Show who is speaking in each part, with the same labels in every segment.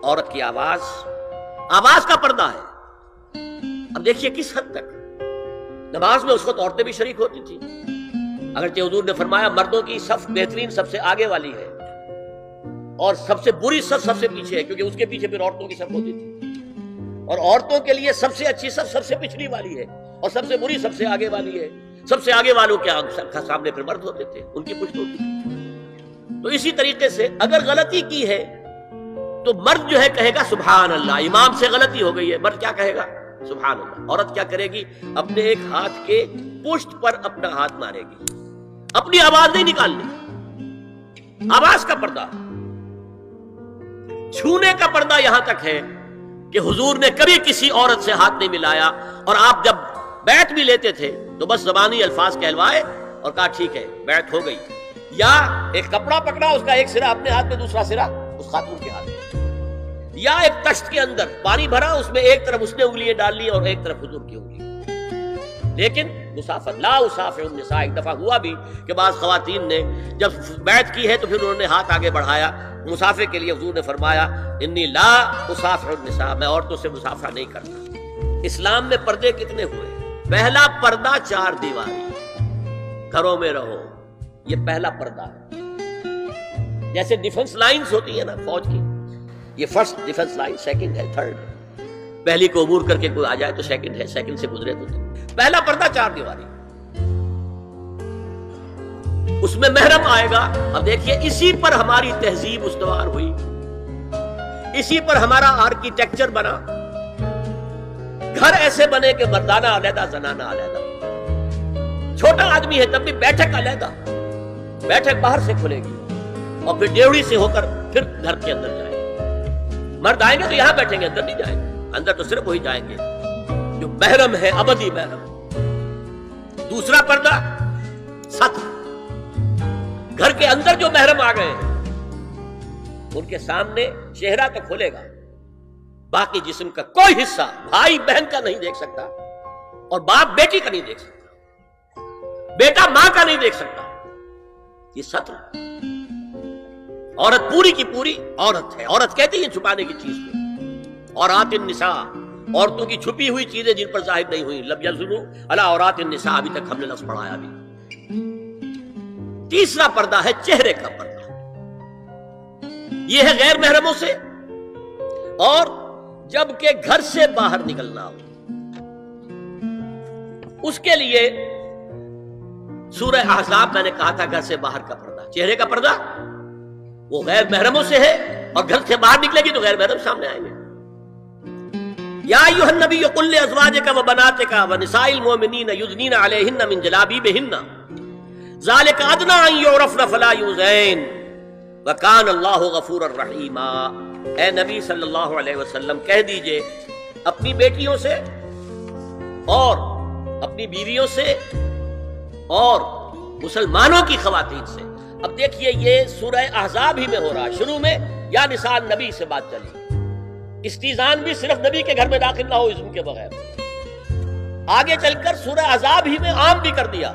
Speaker 1: عورت کی آواز کا پردہ ہے۔ اب دیکھیے کس حد تک نماز میں اس وقت عورتیں بھی شریک ہوتی تھی، اگرچہ حضور نے فرمایا مردوں کی صف بہترین سب سے آگے والی ہے اور سب سے بری صف سب سے پیچھے ہے، کیونکہ اس کے پیچھے پھر عورتوں کی صف ہوتی تھی، اور عورتوں کے لیے سب سے اچھی صف سب سے پچھلی والی ہے اور سب سے بری سب سے آگے والی ہے۔ سب سے آگے والوں کے سامنے پھر مرد ہوتے تھے، ان کی پشت ہوتی تھی۔ تو اسی طریقے سے اگر غلطی کی ہے تو مرد جو ہے کہے گا سبحان اللہ، امام سے غلطی ہو گئی ہے، مرد کیا کہے گا؟ سبحان اللہ۔ عورت کیا کرے گی؟ اپنے ایک ہاتھ کے پشت پر اپنا ہاتھ مارے گی، اپنی آواز نہیں نکالنی۔ آواز کا پردہ، چھونے کا پردہ یہاں تک ہے کہ حضور نے کبھی کسی عورت سے ہاتھ نہیں ملایا، اور آپ جب بیعت بھی لیتے تھے تو بس زبانی الفاظ کہلوائے اور کہا ٹھیک ہے بیعت ہو گئی، یا ایک کپڑا پکڑا، اس کا ایک سرا اپنے ہاتھ میں دوسرا سرا اس خاتون کے ہاتھ میں، یا ایک تشت کے اندر پانی بھرا، اس میں ایک طرف اس نے انگلیاں ڈال لی اور ایک طرف حضور کی انگلی، لیکن مسافر لا اسافر النساء۔ ایک دفعہ ہوا بھی کہ بعض خواتین نے جب بیعت کی ہے تو پھر انہوں نے ہاتھ آگے بڑھایا مسافر کے لیے، حضور نے فرمایا انی لا اسافر النساء، میں عورتوں سے مسافرہ نہیں کرتا۔ اسلام میں پردے کتنے ہوئے؟ پہلا پردہ 4 دیواری، گھروں میں رہو، یہ پہلا پردہ ہے۔ جیسے ڈیفنس لائنز ہوتی ہیں نا فوج کی، یہ فرسٹ ڈیفنس لائن، سیکنڈ ہے، تھرڈ، پہلی کو عبور کر کے کوئی آ جائے تو سیکنڈ ہے، سیکنڈ سے گزرے تو پہلا پردہ 4 دیواری، اس میں محرم آئے گا۔ اب دیکھیے اسی پر ہماری تہذیب استوار ہوئی، اسی پر ہمارا آرکیٹیکچر بنا، گھر ایسے بنے کہ مردانہ علیحدہ زنانہ علیحدہ، چھوٹا آدمی ہے تب بھی بیٹھک علیحدہ، بیٹھک باہر سے کھلے گی اور پھر ڈیوڑی سے ہو کر پھر گھر کے اندر جائیں گے، مرد آئیں گے تو یہاں بیٹھیں گے، اندر نہیں جائیں گے، اندر تو صرف وہی جائیں گے جو محرم ہے، ابدی محرم۔ دوسرا پردہ ستر، گھر کے اندر جو محرم آ گئے ہیں ان کے سامنے چہرہ تو کھلے گا، باقی جسم کا کوئی حصہ بھائی بہن کا نہیں دیکھ سکتا، اور باپ بیٹی کا نہیں دیکھ سکتا، بیٹا ماں کا نہیں دیکھ سکتا۔ یہ ستر، عورت پوری کی پوری عورت ہے۔ عورت کہتی ہے چھپانے کی چیز کو، عورات النساء، عورتوں کی چھپی ہوئی چیزیں جن پر ظاہر نہیں ہوئی، لم یظہروا علی عورات النساء، ابھی تک ہم نے لفظ پڑھایا بھی۔ تیسرا پردہ ہے چہرے کا پردہ، یہ ہے غیر محرموں سے، اور جب کہ گھر سے باہر نکلنا ہو اس کے لیے سورہ احزاب میں نے کہا تھا گھر سے باہر کا پردہ، چہرے کا پردہ وہ غیر محرموں سے ہے، اور گھر سے باہر نکلے گی تو غیر محرم سامنے آئیں گے۔ یا ایھا النبی قل لازواجک وبناتک ونساء المؤمنین یدنین علیہن من جلابیبہن ذالک ادنی ان یعرفن فلا یؤذین وکان اللہ غفورا رحیما۔ اے نبی صلی اللہ علیہ وسلم کہہ دیجئے اپنی بیٹیوں سے اور اپنی بیویوں سے اور مسلمانوں کی خواتین سے۔ اب دیکھیے یہ سورہ احزاب ہی میں ہو رہا ہے، شروع میں یا نساء النبی سے بات چلی، استیزان بھی صرف نبی کے گھر میں داخل نہ ہو اذن کے بغیر، آگے چل کر سورہ احزاب ہی میں عام بھی کر دیا،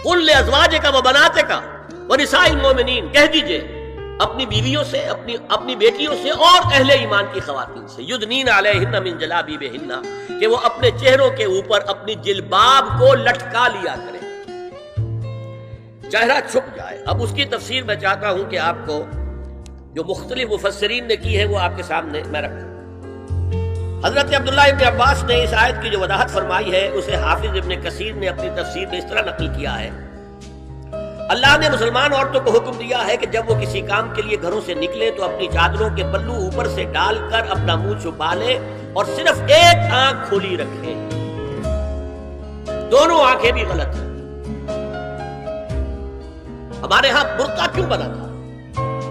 Speaker 1: قل لازواجک وبناتک ونساء المؤمنین، کہہ دیجئے اپنی بیویوں سے، اپنی بیٹیوں سے اور اہل ایمان کی خواتین سے، یدنین علیہن من جلابیبہن، کہ وہ اپنے چہروں کے اوپر اپنی جلباب کو لٹکا لیا کریں، چہرہ چھپ جائے۔ اب اس کی تفسیر میں چاہتا ہوں کہ آپ کو جو مختلف مفسرین نے کی ہے وہ آپ کے سامنے میں رکھوں۔ حضرت عبداللہ ابن عباس نے اس آیت کی جو وضاحت فرمائی ہے اسے حافظ ابن کثیر نے اپنی تفسیر میں اس طرح نقل کیا ہے، اللہ نے مسلمان عورتوں کو حکم دیا ہے کہ جب وہ کسی کام کے لیے گھروں سے نکلے تو اپنی چادروں کے پلو اوپر سے ڈال کر اپنا منہ چھپا لے اور صرف ایک آنکھ کھلی رکھے، دونوں آنکھیں بھی غلط ہیں۔ ہمارے ہاں برقع کیوں بنا تھا؟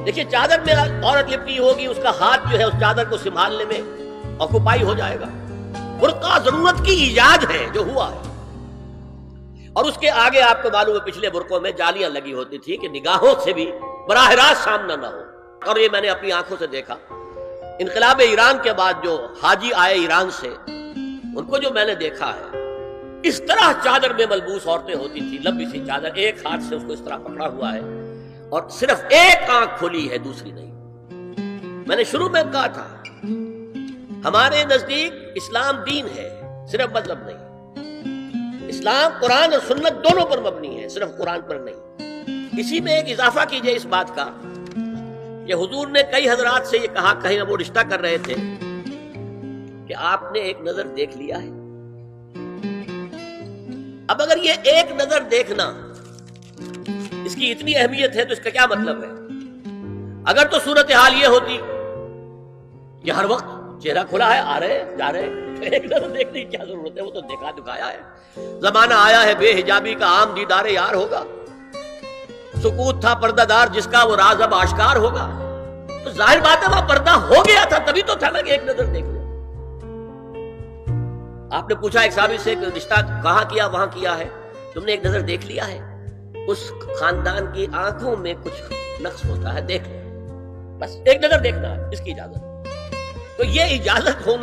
Speaker 1: دیکھیے چادر میں عورت لپٹی ہوگی، اس کا ہاتھ جو ہے اس چادر کو سنبھالنے میں آکوپائی ہو جائے گا۔ برقع ضرورت کی ایجاد ہے جو ہوا ہے، اور اس کے آگے آپ کو معلوم ہے پچھلے برقعوں میں جالیاں لگی ہوتی تھی کہ نگاہوں سے بھی براہ راست سامنا نہ ہو، اور یہ میں نے اپنی آنکھوں سے دیکھا۔ انقلاب ایران کے بعد جو حاجی آئے ایران سے، ان کو جو میں نے دیکھا ہے اس طرح چادر میں ملبوس عورتیں ہوتی تھی، لمبی سی چادر، ایک ہاتھ سے اس کو اس طرح پکڑا ہوا ہے اور صرف ایک آنکھ کھلی ہے دوسری نہیں۔ میں نے شروع میں کہا تھا ہمارے نزدیک اسلام دین ہے، صرف مذہب نہیں۔ اسلام قرآن اور سنت دونوں پر مبنی ہے، صرف قرآن پر نہیں۔ اسی میں ایک اضافہ کیجئے اس بات کا کہ حضور نے کئی حضرات سے یہ کہا، کہیں وہ رشتہ کر رہے تھے کہ آپ نے ایک نظر دیکھ لیا ہے۔ اب اگر یہ ایک نظر دیکھنا اس کی اتنی اہمیت ہے تو اس کا کیا مطلب ہے؟ اگر تو صورتحال یہ ہوتی کہ ہر وقت چہرہ کھلا ہے، آ رہے جا رہے، ایک نظر دیکھنے کی کیا ضرورت ہے؟ وہ تو دیکھا دکھایا ہے۔ زمانہ آیا ہے بے حجابی کا، عام دیدار یار ہوگا۔ سکوت تھا پردہ دار جس کا، وہ راز اب آشکار ہوگا۔ تو ظاہر بات ہے وہاں پردہ ہو گیا تھا، تبھی تو تھا نا کہ ایک نظر دیکھ لو۔ آپ نے پوچھا ایک صحابی سے کہ رشتہ کہاں کیا؟ وہاں کیا ہے۔ تم نے ایک نظر دیکھ لیا ہے؟ اس خاندان کی آنکھوں میں کچھ نقص ہوتا ہے، دیکھ لو، بس ایک نظر دیکھنا ہے، اس کی اجازت۔ تو یہ اجازت ہونا